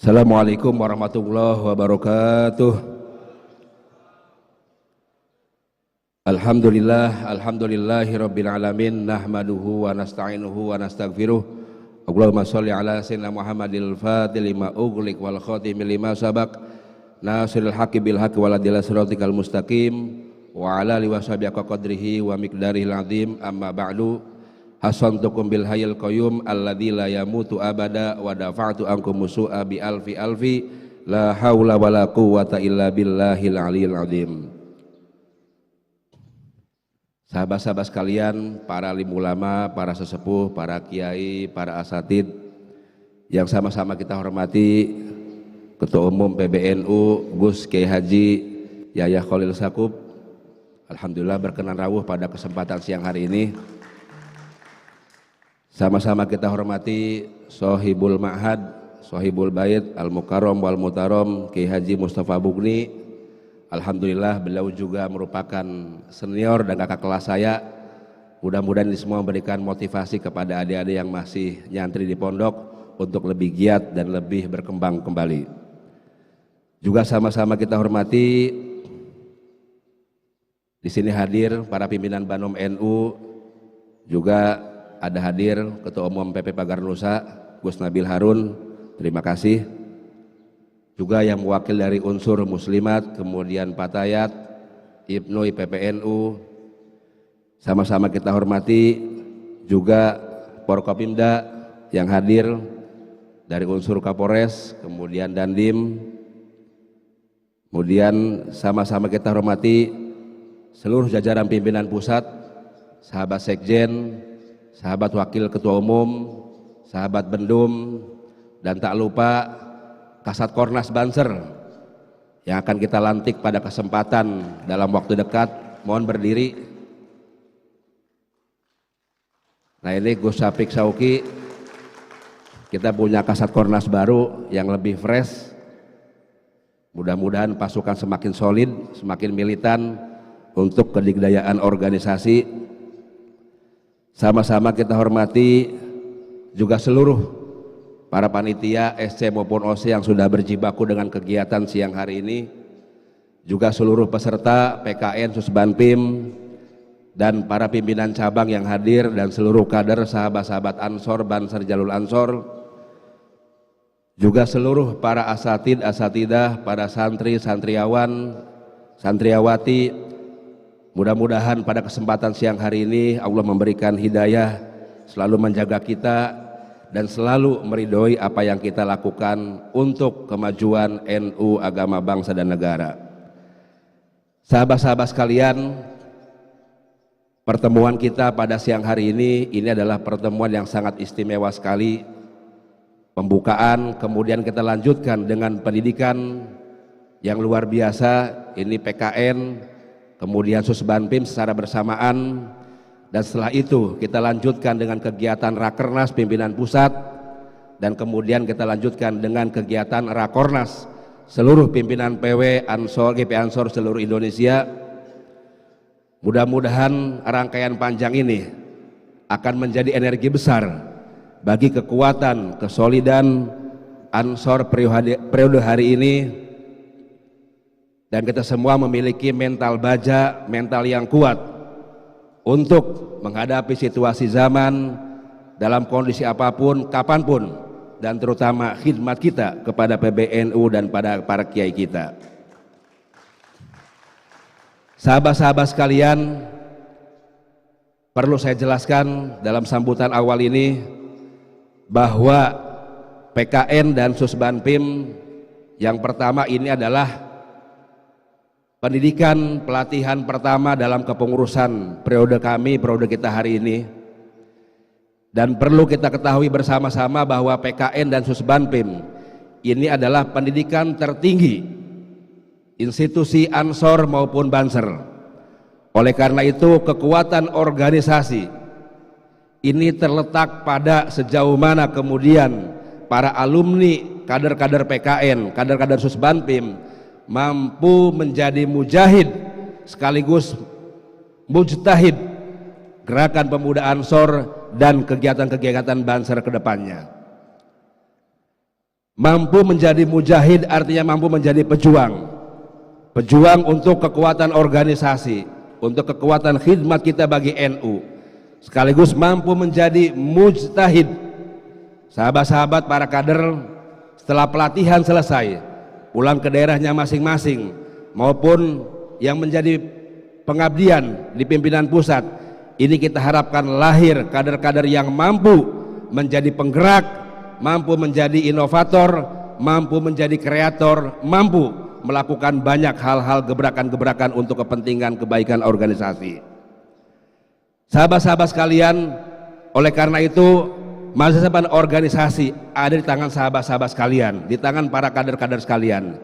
Assalamualaikum warahmatullahi wabarakatuh. Alhamdulillahirabbil alamin, nahmaduhu wa nasta'inuhu wa nastaghfiruh. Allahumma shalli ala sayyidina Muhammadil fatihil lima ughliq wal khatimil lima sabaq, nasiril haqqi bil haqqi wal adil siratikal mustaqim, wa ala alihi washabihi qadrihi wa miqdarihil azim. Amma ba'du, hasantukum bil hayyil qayyum alladzi la yamutu abada wa dafa'tu ankum musu'a bi alfi alfi la haula wala quwwata illa billahil aliyil azim. Sahabat-sahabat sekalian, para alim ulama, para sesepuh, para kiai, para asatid yang sama-sama kita hormati, Ketua Umum PBNU Gus Kiai Haji Yahya Khalil Stakuf, alhamdulillah berkenan rawuh pada kesempatan siang hari ini. Sama-sama kita hormati Sohibul Ma'had, Sohibul Bait, Al-Mukarram wal Mutaram, Kiai Haji Mustafa Bugni. Alhamdulillah beliau juga merupakan senior dan kakak kelas saya. Mudah-mudahan ini semua memberikan motivasi kepada adik-adik yang masih nyantri di pondok untuk lebih giat dan lebih berkembang kembali. Juga sama-sama kita hormati di sini hadir para pimpinan Banom NU, juga ada hadir Ketua Umum PP Pagar Nusa Gus Nabil Harun, terima kasih. Juga yang mewakil dari unsur muslimat, kemudian Patayat, Ibnu PPNU, sama-sama kita hormati. Juga Porkopimda yang hadir dari unsur Kapolres, kemudian Dandim. Kemudian sama-sama kita hormati seluruh jajaran pimpinan pusat, sahabat sekjen, sahabat wakil ketua umum, sahabat bendum, dan tak lupa Kasat Kornas Banser yang akan kita lantik pada kesempatan dalam waktu dekat. Mohon berdiri. Nah, ini Gus Sapik Sauki, kita punya Kasat Kornas baru yang lebih fresh. Mudah-mudahan pasukan semakin solid, semakin militan untuk kedikdayaan organisasi. Sama-sama kita hormati juga seluruh para panitia SC maupun OC yang sudah berjibaku dengan kegiatan siang hari ini, juga seluruh peserta PKN Susbanpim dan para pimpinan cabang yang hadir, dan seluruh kader sahabat-sahabat Ansor, Banser Jalul Ansor, juga seluruh para asatid, asatidah, para santri, santriawan, santriawati. Mudah-mudahan pada kesempatan siang hari ini Allah memberikan hidayah, selalu menjaga kita, dan selalu meridhoi apa yang kita lakukan untuk kemajuan NU, agama, bangsa, dan negara. Sahabat-sahabat sekalian, pertemuan kita pada siang hari ini adalah pertemuan yang sangat istimewa sekali. Pembukaan, kemudian kita lanjutkan dengan pendidikan yang luar biasa. Ini PKN, kemudian Susbanpim secara bersamaan. Dan setelah itu kita lanjutkan dengan kegiatan Rakernas pimpinan pusat, dan kemudian kita lanjutkan dengan kegiatan Rakornas seluruh pimpinan PW Ansor, GP Ansor seluruh Indonesia. Mudah-mudahan rangkaian panjang ini akan menjadi energi besar bagi kekuatan, kesolidan Ansor periode hari ini, dan kita semua memiliki mental baja, mental yang kuat untuk menghadapi situasi zaman dalam kondisi apapun, kapanpun, dan terutama khidmat kita kepada PBNU dan pada para kiai kita. Sahabat-sahabat sekalian, perlu saya jelaskan dalam sambutan awal ini bahwa PKN dan Susbanpim yang pertama ini adalah pendidikan pelatihan pertama dalam kepengurusan periode kami, periode kita hari ini. Dan perlu kita ketahui bersama-sama bahwa PKN dan Susbanpim ini adalah pendidikan tertinggi institusi Ansor maupun Banser. Oleh karena itu kekuatan organisasi ini terletak pada sejauh mana kemudian para alumni, kader-kader PKN, kader-kader Susbanpim mampu menjadi mujahid sekaligus mujtahid gerakan pemuda Ansor dan kegiatan-kegiatan Banser ke depannya. Mampu menjadi mujahid artinya mampu menjadi pejuang. Pejuang untuk kekuatan organisasi, untuk kekuatan khidmat kita bagi NU. Sekaligus mampu menjadi mujtahid. Sahabat-sahabat para kader setelah pelatihan selesai, pulang ke daerahnya masing-masing, maupun yang menjadi pengabdian di pimpinan pusat, ini kita harapkan lahir kader-kader yang mampu menjadi penggerak, mampu menjadi inovator, mampu menjadi kreator, mampu melakukan banyak hal-hal gebrakan-gebrakan untuk kepentingan kebaikan organisasi. Sahabat-sahabat sekalian, oleh karena itu masa depan organisasi ada di tangan sahabat-sahabat sekalian, di tangan para kader-kader sekalian.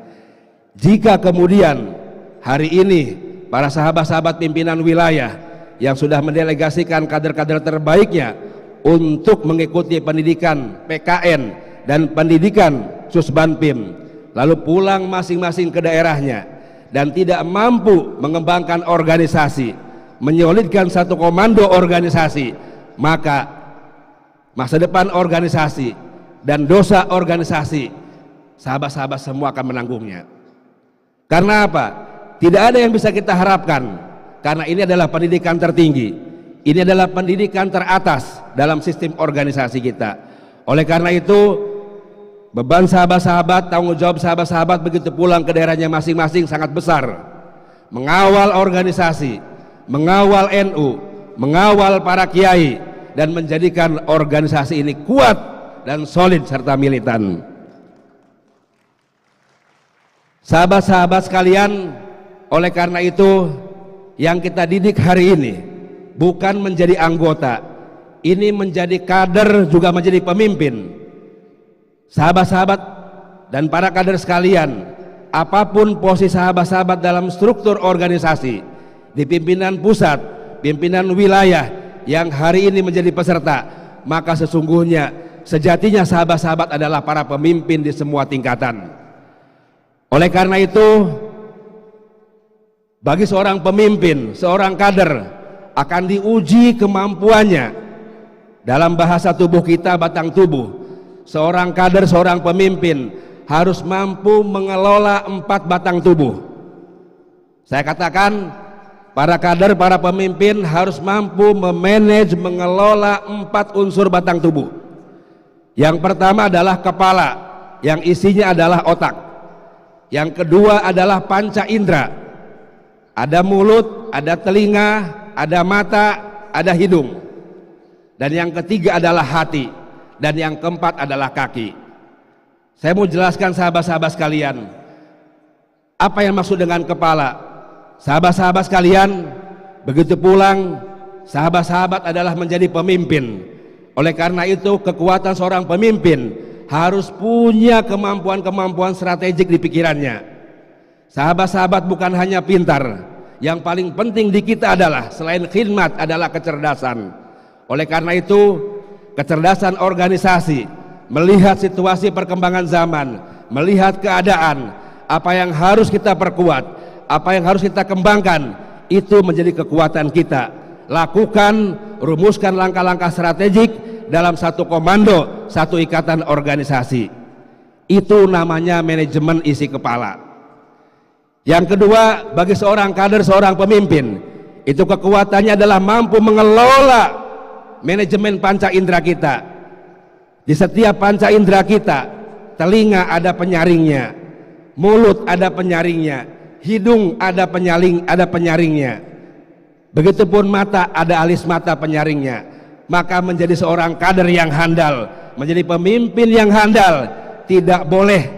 Jika kemudian hari ini para sahabat-sahabat pimpinan wilayah yang sudah mendelegasikan kader-kader terbaiknya untuk mengikuti pendidikan PKN dan pendidikan Susbanpim, lalu pulang masing-masing ke daerahnya dan tidak mampu mengembangkan organisasi, menyolidkan satu komando organisasi, maka masa depan organisasi dan dosa organisasi sahabat-sahabat semua akan menanggungnya. Karena apa? Tidak ada yang bisa kita harapkan, karena ini adalah pendidikan tertinggi, ini adalah pendidikan teratas dalam sistem organisasi kita. Oleh karena itu beban sahabat-sahabat, tanggung jawab sahabat-sahabat begitu pulang ke daerahnya masing-masing sangat besar. Mengawal organisasi, mengawal NU, mengawal para kiai, dan menjadikan organisasi ini kuat dan solid serta militan. Sahabat-sahabat sekalian, oleh karena itu yang kita didik hari ini bukan menjadi anggota, ini menjadi kader juga menjadi pemimpin. Sahabat-sahabat dan para kader sekalian, apapun posisi sahabat-sahabat dalam struktur organisasi, di pimpinan pusat, pimpinan wilayah yang hari ini menjadi peserta, maka sesungguhnya sejatinya sahabat-sahabat adalah para pemimpin di semua tingkatan. Oleh karena itu, bagi seorang pemimpin, seorang kader akan diuji kemampuannya dalam bahasa tubuh kita, batang tubuh. Seorang kader, seorang pemimpin harus mampu mengelola 4 batang tubuh. Saya katakan, para kader, para pemimpin harus mampu memanage, mengelola 4 unsur batang tubuh. Yang pertama adalah kepala, yang isinya adalah otak. Yang kedua adalah panca indera. Ada mulut, ada telinga, ada mata, ada hidung. Dan yang ketiga adalah hati. Dan yang keempat adalah kaki. Saya mau jelaskan sahabat-sahabat sekalian, apa yang maksud dengan kepala. Sahabat-sahabat sekalian, begitu pulang, sahabat-sahabat adalah menjadi pemimpin. Oleh karena itu, kekuatan seorang pemimpin harus punya kemampuan-kemampuan strategik di pikirannya. Sahabat-sahabat bukan hanya pintar, yang paling penting di kita adalah selain khidmat adalah kecerdasan. Oleh karena itu, kecerdasan organisasi, melihat situasi perkembangan zaman, melihat keadaan, apa yang harus kita perkuat, apa yang harus kita kembangkan, itu menjadi kekuatan kita. Lakukan, rumuskan langkah-langkah strategik dalam satu komando, satu ikatan organisasi. Itu namanya manajemen isi kepala. Yang kedua, bagi seorang kader, seorang pemimpin, itu kekuatannya adalah mampu mengelola manajemen panca indera kita. Di setiap panca indera kita, telinga ada penyaringnya, mulut ada penyaringnya, hidung ada penyaringnya. Begitupun mata ada alis mata penyaringnya. Maka menjadi seorang kader yang handal, menjadi pemimpin yang handal, tidak boleh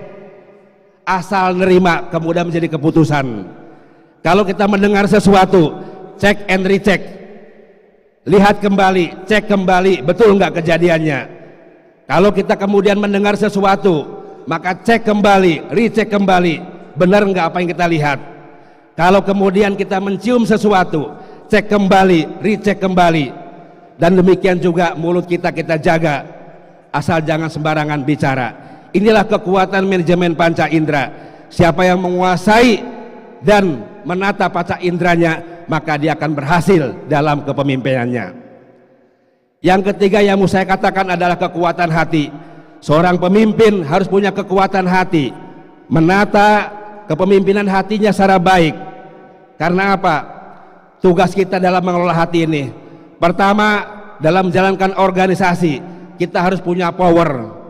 asal nerima kemudian menjadi keputusan. Kalau kita mendengar sesuatu, cek and recheck, lihat kembali, cek kembali, betul nggak kejadiannya. Kalau kita kemudian mendengar sesuatu, maka cek kembali, recheck kembali, benar nggak apa yang kita lihat. Kalau kemudian kita mencium sesuatu, cek kembali, recheck kembali. Dan demikian juga mulut kita jaga, asal jangan sembarangan bicara. Inilah kekuatan manajemen panca indera. Siapa yang menguasai dan menata panca inderanya, maka dia akan berhasil dalam kepemimpinannya. Yang ketiga yang mau saya katakan adalah kekuatan hati. Seorang pemimpin harus punya kekuatan hati, menata kepemimpinan hatinya secara baik. Karena apa? Tugas kita dalam mengelola hati ini, pertama, dalam menjalankan organisasi, kita harus punya power.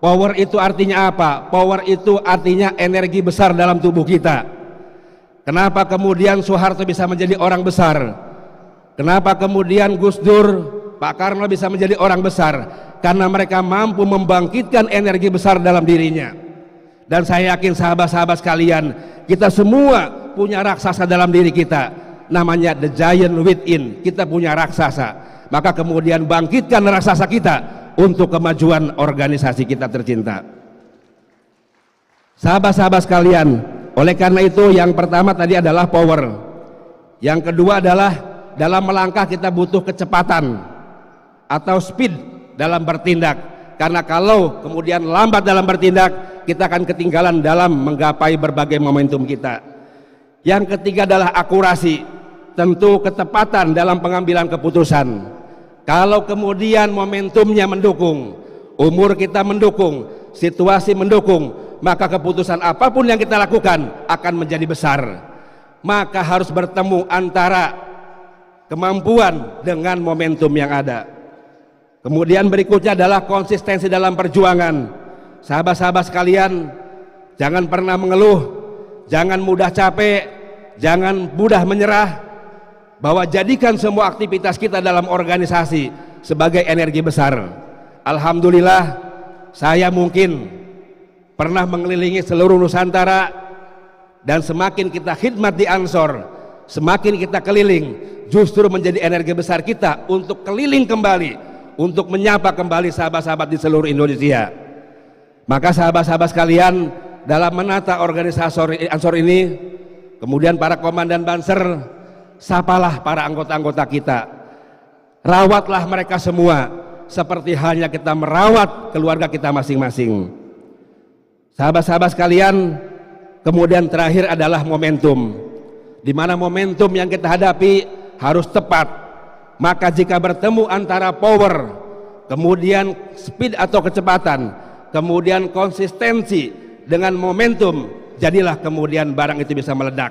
Power itu artinya apa? Power itu artinya energi besar dalam tubuh kita. Kenapa kemudian Soeharto bisa menjadi orang besar? Kenapa kemudian Gus Dur, Pak Karno bisa menjadi orang besar? Karena mereka mampu membangkitkan energi besar dalam dirinya. Dan saya yakin sahabat-sahabat sekalian, kita semua punya raksasa dalam diri kita, namanya the giant within. Kita punya raksasa, maka kemudian bangkitkan raksasa kita untuk kemajuan organisasi kita tercinta. Sahabat-sahabat sekalian, oleh karena itu yang pertama tadi adalah power, yang kedua adalah dalam melangkah kita butuh kecepatan atau speed dalam bertindak, karena kalau kemudian lambat dalam bertindak, kita akan ketinggalan dalam menggapai berbagai momentum kita. Yang ketiga adalah akurasi, tentu ketepatan dalam pengambilan keputusan. Kalau kemudian momentumnya mendukung, umur kita mendukung, situasi mendukung, maka keputusan apapun yang kita lakukan akan menjadi besar. Maka harus bertemu antara kemampuan dengan momentum yang ada. Kemudian berikutnya adalah konsistensi dalam perjuangan. Sahabat-sahabat sekalian, jangan pernah mengeluh, jangan mudah capek, jangan mudah menyerah, bahwa jadikan semua aktivitas kita dalam organisasi sebagai energi besar. Alhamdulillah, saya mungkin pernah mengelilingi seluruh Nusantara, dan semakin kita khidmat di Ansor, semakin kita keliling, justru menjadi energi besar kita untuk keliling kembali, untuk menyapa kembali sahabat-sahabat di seluruh Indonesia. Maka sahabat-sahabat sekalian, dalam menata organisasi Ansor ini, kemudian para komandan Banser, sapalah para anggota-anggota kita, rawatlah mereka semua seperti halnya kita merawat keluarga kita masing-masing. Sahabat-sahabat sekalian, kemudian terakhir adalah momentum, di mana momentum yang kita hadapi harus tepat. Maka jika bertemu antara power, kemudian speed atau kecepatan, kemudian konsistensi dengan momentum, jadilah kemudian barang itu bisa meledak.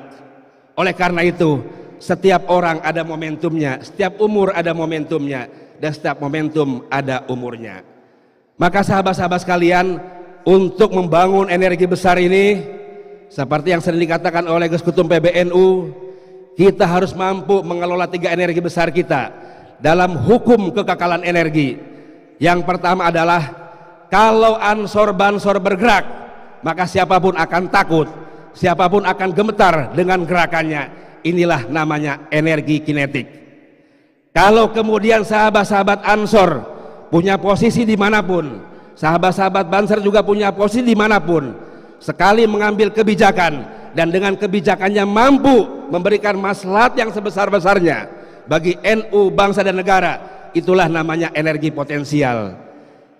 Oleh karena itu, setiap orang ada momentumnya, setiap umur ada momentumnya, dan setiap momentum ada umurnya. Maka sahabat-sahabat sekalian, untuk membangun energi besar ini, seperti yang sering dikatakan oleh Gus Ketum PBNU, kita harus mampu mengelola 3 energi besar kita dalam hukum kekekalan energi. Yang pertama adalah, kalau Ansor Bansor bergerak, maka siapapun akan takut, siapapun akan gemetar dengan gerakannya. Inilah namanya energi kinetik. Kalau kemudian sahabat-sahabat Ansor punya posisi dimanapun, sahabat-sahabat Banser juga punya posisi dimanapun, sekali mengambil kebijakan dan dengan kebijakannya mampu memberikan maslahat yang sebesar-besarnya bagi NU, bangsa dan negara, itulah namanya energi potensial.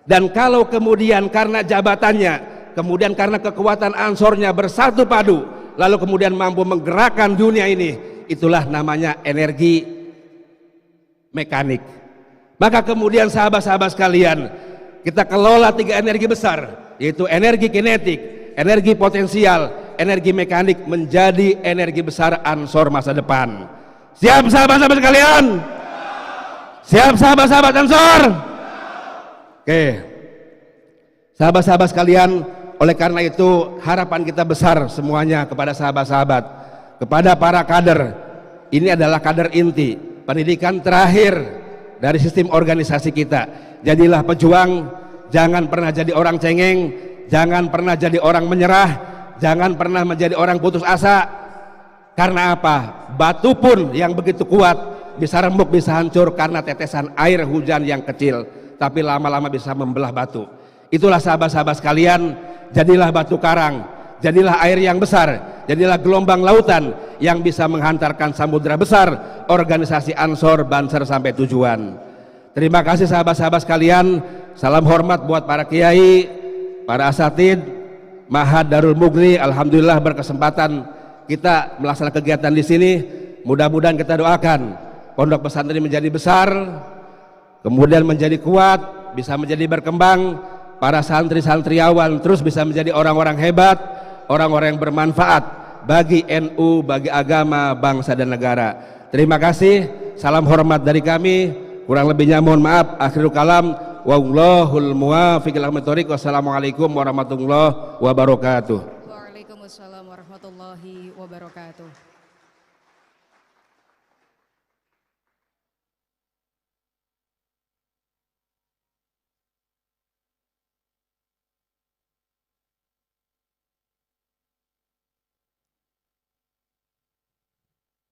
Dan kalau kemudian karena jabatannya, kemudian karena kekuatan Ansornya bersatu padu, lalu kemudian mampu menggerakkan dunia ini, itulah namanya energi mekanik. Maka kemudian sahabat-sahabat sekalian, kita kelola 3 energi besar, yaitu energi kinetik, energi potensial, energi mekanik, menjadi energi besar Ansor masa depan. Siap sahabat-sahabat sekalian? Siap sahabat-sahabat Ansor? Oke, sahabat-sahabat sekalian, oleh karena itu harapan kita besar semuanya kepada sahabat-sahabat, kepada para kader. Ini adalah kader inti, pendidikan terakhir dari sistem organisasi kita. Jadilah pejuang, jangan pernah jadi orang cengeng, jangan pernah jadi orang menyerah, jangan pernah menjadi orang putus asa. Karena apa? Batu pun yang begitu kuat bisa remuk, bisa hancur karena tetesan air hujan yang kecil, tapi lama-lama bisa membelah batu. Itulah sahabat-sahabat sekalian, jadilah batu karang, jadilah air yang besar, jadilah gelombang lautan yang bisa menghantarkan samudera besar organisasi Ansor Banser sampai tujuan. Terima kasih sahabat-sahabat sekalian. Salam hormat buat para kiai, para asatid, Mahad Darul Mugni. Alhamdulillah berkesempatan kita melaksanakan kegiatan di sini. Mudah-mudahan kita doakan pondok pesantren menjadi besar, kemudian menjadi kuat, bisa menjadi berkembang, para santri-santriawan terus bisa menjadi orang-orang hebat, orang-orang yang bermanfaat bagi NU, bagi agama, bangsa dan negara. Terima kasih, salam hormat dari kami, kurang lebihnya mohon maaf. Akhirul kalam, wallahul muwaffiq ila aqwamit thoriq. Wassalamualaikum warahmatullahi wabarakatuh. Waalaikumsalam warahmatullahi wabarakatuh.